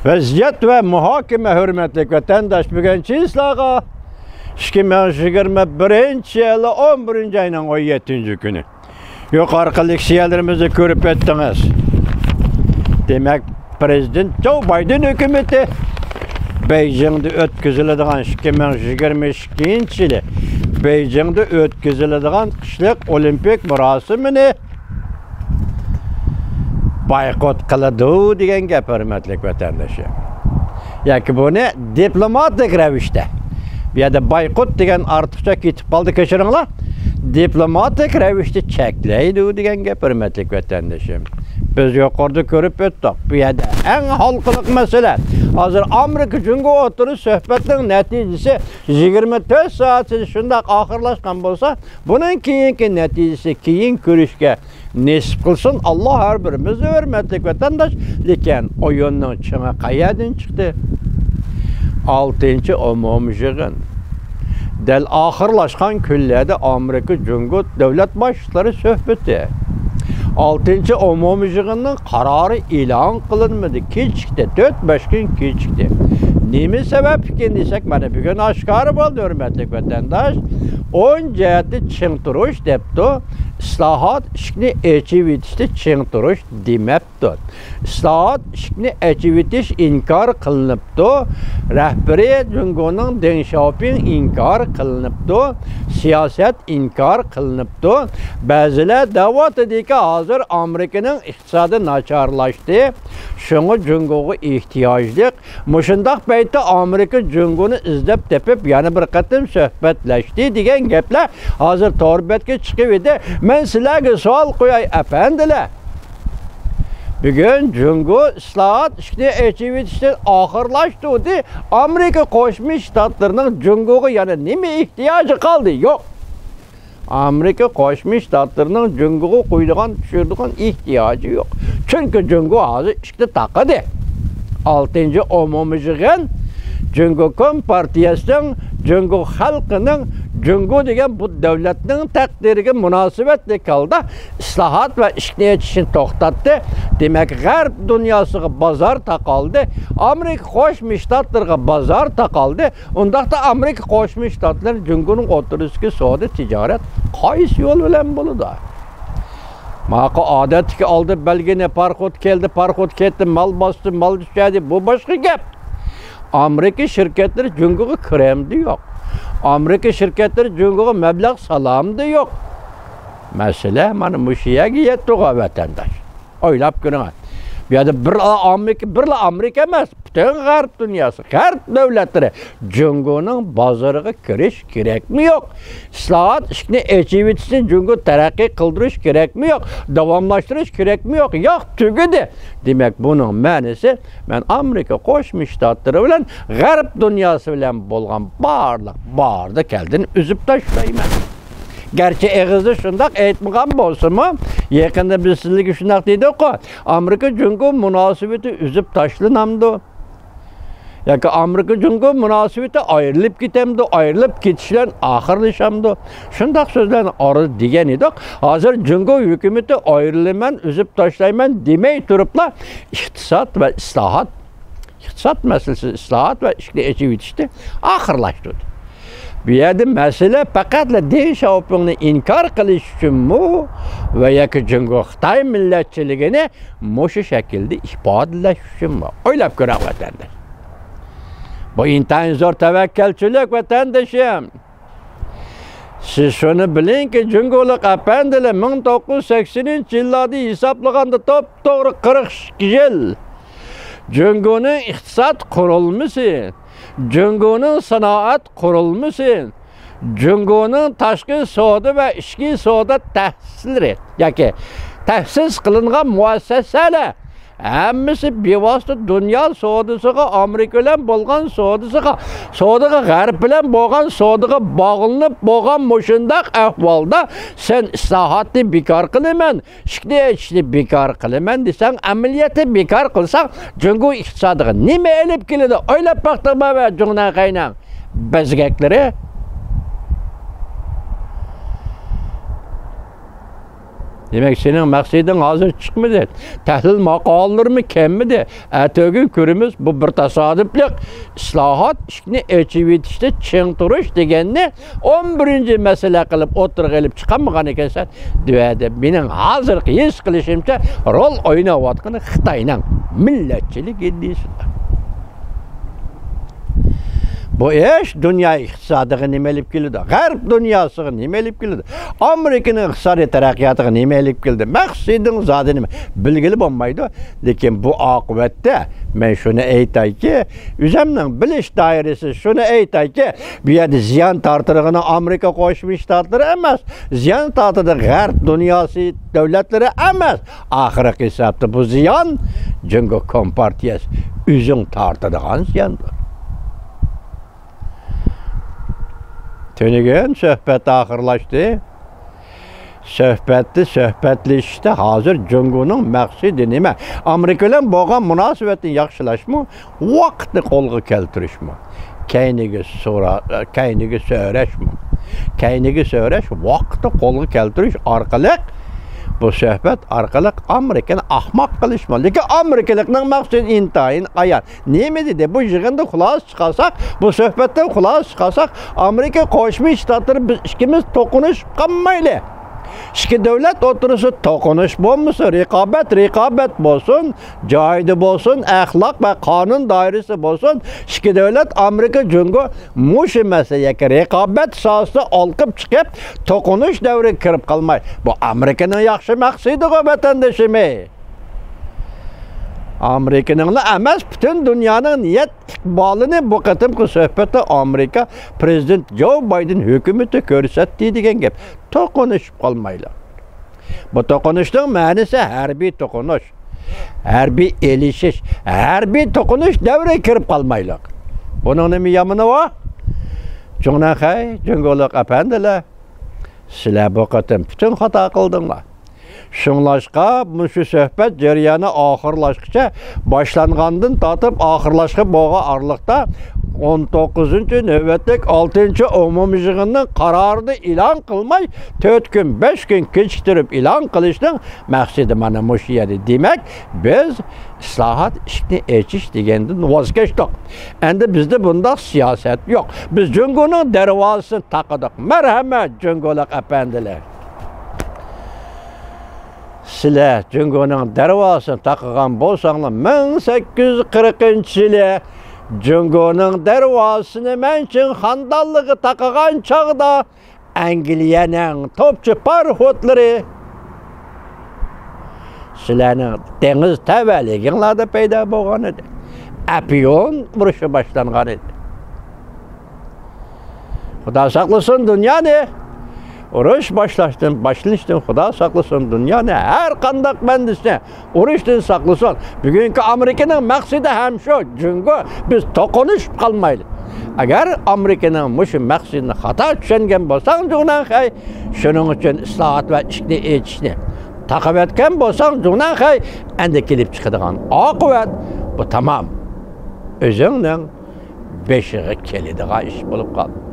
Vəziyyət və mühakimə hörmətli vətəndaş bugünkü islağa 2021-ci il 11-ci ayının 17-ci günü yuqarı leksiyalarımızı görüp ettiniz. Demek Prezident Joe Biden hükümeti Beijing'de ötküzülediğin 2022-ci ili Beijing'de ötküzülediğin kışlık olimpik murasimini boykot kılıdı degan gap hörmətli vətəndaşım. Yaki bunu diplomatik rəvişdə. Bir yerdə boykot degan artıqca ketib qaldı, keçiringlar. Diplomatik rəvişdə çəkləydi degan gap hörmətli vətəndaşım. Biz yuqorida ko'rib o'tdik. Bu yerda eng halqılıq məsələ. Hazır Amerika Cumhuriyeti oturup söhbətin nəticəsi 24 saat şundaq axırlaşqan bolsa, bunun keyinki nəticəsi keyin görüşkə nesip kılsın. Allah her birimizi hörmətli vətəndaş. Lekin oyunun çığı qayerden çıktı? 6-cı umumi yığın. Del axırlaşqan günlərdə Amerika Cumhuriyeti dövlət başçıları söhbəti. 6-cı umumi yığının kararı ilan kılınmadı. Keçikdi. 4-5 gün keçikdi. Nemi sebep ki desek, bana bugün aşkarı oldu hörmətli vətəndaş. 10 cəhətli çiğturuş depti. İslahat işini ecivitişde çiğturuş demepti. İslahat işini ecivitiş inkar kılınıptı. Rəhbəri Cumhuriyetinin Deng Xiaoping inkar kılınıptı. Siyaset inkar kılınıptı. Bəzilə davat edir ki, hazır Amerika'nın iqtisadı naçarlaşdı. Şunu Cumhuriyet'e ihtiyaclıq. Muşundaq beytdə Amerika Cumhuriyet'ini izlep tepip yani bir qatım söhbətləşdi degan geplər hazır torbetke çıxıb idi. Ben sizlərə sual qoyay əfəndilə. Bugün Cumhuriyet islahat işini ecivitişdən axırlaşdı. Amerika Qoşmuş Ştatlarının Cumhuriyet'e yani neme ihtiyacı kaldı? Yok. Amerika Qoşmuş Ştatlarının Cumhuriyet'e koyduğun, düşürdüğün ihtiyacı yok. Çünkü Cumhuriyet hazır işte takıdı. 6-cı umumi yığın Cumhuriyet Partiyasının, Cumhuriyet halkının, Cumhuriyet degan bu devletinin takdiriga münasebetli kaldı. İslahat ve işleyişini toxtatdı. Demek G'arb dünyasıga bazar taqaldı. Amerika Qoşmuş Ştatlarga bazar taqaldı. Undaqda Amerika Qoşmuş Ştatlar Cumhuriyet'in oturuşki savdo ticaret qaysi yo'l bilan bo'ladi? Maqa odatki oldi belgini parxod keldi, parxod ketdi, mal bastı, mal düşedi. Bu başka gap. Amerika şirketleri Cumhuriyet'e kremdi yok. Amerika şirketleri Cumhuriyet'e meblağ salamdı yok. Mesele mana muşiya yetdi vətəndaş. Oylap görün. Bir yerde bir Amerika emas, bütün G'arb dünyası, G'arb devletleri Cumhuriyet'in bazarıga kiriş gerek mi yok? İslahat işini ecivitsin Cumhuriyet terakki kıldırış gerek mi yok? Davamlaştırış gerek mi yok? Yok tügüdü. Demek bunun mənisi ben Amerika Qoşmuş Ştatları bilen G'arb dünyası bilen bolğan barda keldin üzüp taşlayman. Gerçi ağızda şundak etmiğen bolsa mı? Yakında biz sizlik şundak dedik o. Amerika Cumhuriyeti münasebeti üzüp taşlanamdı. Yani Amerika Cumhuriyeti münasebeti ayrılıp gitemdi, ayrılıp gitişlen ahırlaşamdı. Şundak sözlerin arı diyen idik. Hazır Cumhuriyet hükümeti ayrılıyman, üzüp taşlayman demeyi turupla iktisat ve islahat, iktisat meselesi islahat ve işleyişi ahırlaştı. Bir yerde mesele fakatla Deng Xiaoping'ni inkar qilish uchunmi ve yoki Cumhuriyet Xitoy millatchiligini mushu shaklda ifodalash uchunmi? O'ylab ko'ring vatandaş. Bu intayin zo'r tavakkalchilik vatandaşım. Siz şunu bilingki Cumhuriyet apandilar 1980-yillarda hisoblaganda to'g'ri 42 yil Cumhuriyetning iqtisod qurilmasi, Cumhuriyet'in sanaat kurulmuşsun. Cumhuriyet'in taşkı savdo ve içki savdo tahsilleri, yani tahsis kılıngan muasseseler hammasi bevosita dünya savdosiga Amerika bilan bo'lgan savdoga G'arb bilan bo'lgan savdoga bog'lanib bo'lgan mushundaq ahvolda sen islohotni bekor qilaman, ishni bekor qilaman desang, amaliyotni bekor qilsang, Cumhuriyet iqtisodiga nima olib keladi? O'ylab baqdingmi va jungdan qaynang bezgaklari? Demek senin maksidin hazır çıkmadı. Tahlil maqalaları mı kemmidi? Ertegi körümüz bu bir tasodiflik islohot ishni echib etishda ching turish deganni 11 masala qilib o'tirg'ilib chiqamagan ekansan. Deydi. Mening hozirgi his qilishimcha rol o'ynayotgani Xitoyning millatchilik iddiasidir. Bu iş dünya iqtisodiga nima olib keldi? G'arb dunyosiga nima olib keldi? Amerikaning iqtisodiy taraqqiyotiga nima olib keldi? Maqsading zodi nima? Bilgili bo'lmaydi. Lekin bu oqibatda men shuni aytayki, o'zimning bilish doirasi shuni aytayki, bu yerda ziyon tortirg'ini Amerika Qo'shma Shtatlari emas, ziyon tortadi G'arb dunyosi davlatlari emas. Oxirgi hisobda bu ziyon Jungo Kompartiyasi o'zing tortadigan ziyondir. Tönügen söhbət axırlaşdı. Söhbətləşdi. Hazır Jungo'nun məqsədi nima? Amerika bilan bo'lgan munosabatni yaxshilashmi? Vaqtni qo'lga keltirishmi? Keyniga so'rashmi? Keyniga so'rash vaqtni qo'lga keltirish orqali bu söhbət orqali Amerikani ahmoq qilishmi? Lekin Amerikalikning maqsadi intayin ayan. Nima dedi? Bu yig'inda xulos chiqarsak, bu söhbətdən xulos chiqarsak, Amerika Qo'shma Shtatlari biz ikkimiz to'qinish qilmayli. İki devlet oturuşu to'qinish bo'lmasa, raqobat bo'lsin, joyida bo'lsin, axloq va qonun doirasi bo'lsin. İki devlet Amerika Jungo mushi masalaga raqobat sohasida olqib chiqib, to'qinish davriga kirib qolmay. Bu Amerikaning yaxshi maqsadiga vatandoshim. Amerika'nın emas bütün dünyanın niyet iqbolini bu qatimki söhbətdə Amerika Prezident Joe Biden hökuməti göstərdi degan gap. To'qinishib qolmaylar. Bu to'qinishning ma'nosi harbiy to'qinish, harbiy elishish, harbiy to'qinish davriga kirib qolmaylar. Buning nima yomoni bor? Jo'naxay, Jungolik apandilar, sizlar bu qatim bütün xato qildinglar. Şunlaşqa bu söhbət jarayoni oxirlashgacha boshlangandan tortib oxirlashga bo'lgan araliqda 19-cu növbətlik 6-cı umum yığının qararını elan qılmay 4 gün, 5 gün keçirib elan qilishning maqsadi mana mush yerda. Demak, biz islohot ishni echish degandan voz kechdik. Endi bizda bundaq siyosat yo'q. Biz Jungoning darvozasini taqadik. Marhamat Jungolik apandilar. Sizlar Jungoning darvozasini taqagan bo'lsanglar 1840-yili Jungoning darvozasini menchun xandonligi taqagan chog'da Angliyaning topchi parxodlari sizlarning dengiz tavalliginglarda paydo bo'lgan edi. Apiyon urushi boshlangan edi. Xudo saqlasin dunyoni. Urush başlanışdan Xudo saqlasin dunyoni har qanday bandisini urushdan saqlasin. Bugungi Amerikaning maqsadi ham shu, Jungo biz to'qinishib qolmaylik. Agar Amerikaning mush maqsadini xato tushungan bo'lsang, Junanxay, shuning uchun islohot va ishni echishni taqib etgan bo'lsang, Junanxay, endi kelib chiqadigan oqibat bu tamom o'zingning beshig'i keladigan ish bo'lib qoldi.